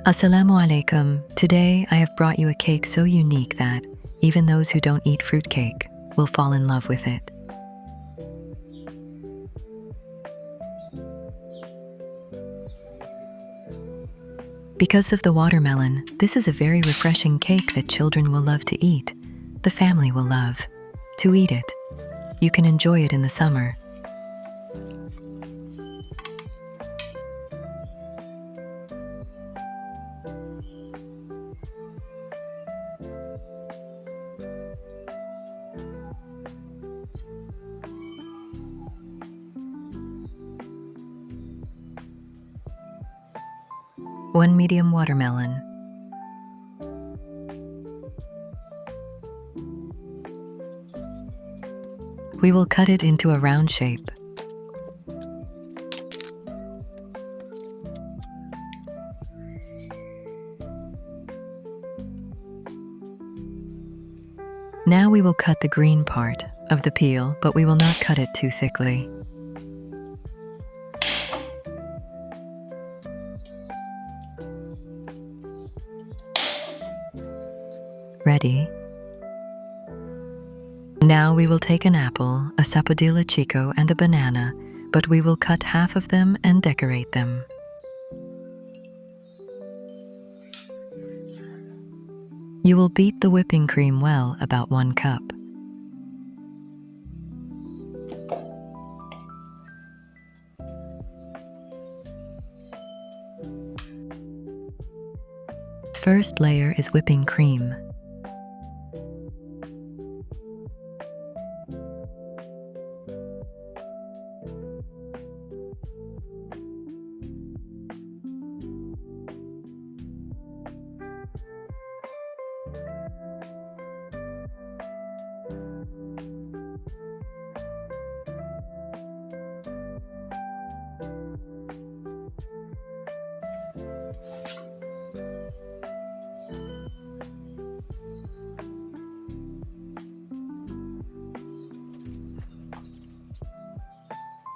Assalamu alaikum. Today I have brought you a cake so unique that even those who don't eat fruitcake will fall in love with it. Because of the watermelon, this is a very refreshing cake that children will love to eat. The family will love to eat it. You can enjoy it in the summer. One medium watermelon. We will cut it into a round shape. Now we will cut the green part of the peel, but we will not cut it too thickly. Ready? Now we will take an apple, a sapodilla chico, and a banana, but we will cut half of them and decorate them. You will beat the whipping cream well, about 1 cup. First layer is whipping cream.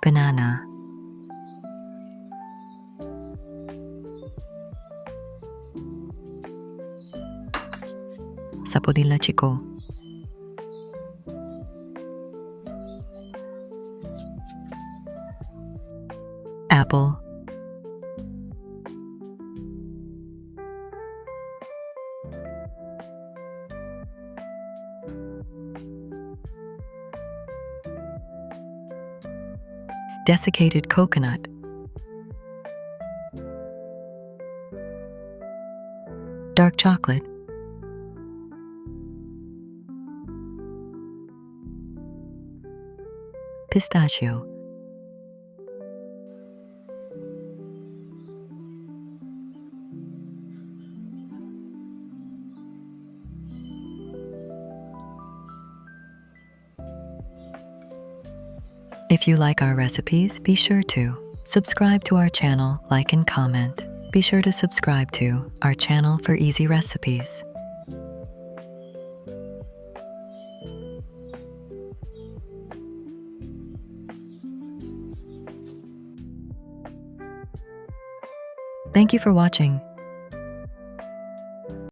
Banana. Sapodilla chico. Apple. Desiccated coconut. Dark chocolate. Pistachio. If you like our recipes, be sure to subscribe to our channel, like and comment. Be sure to subscribe to our channel for easy recipes. Thank you for watching.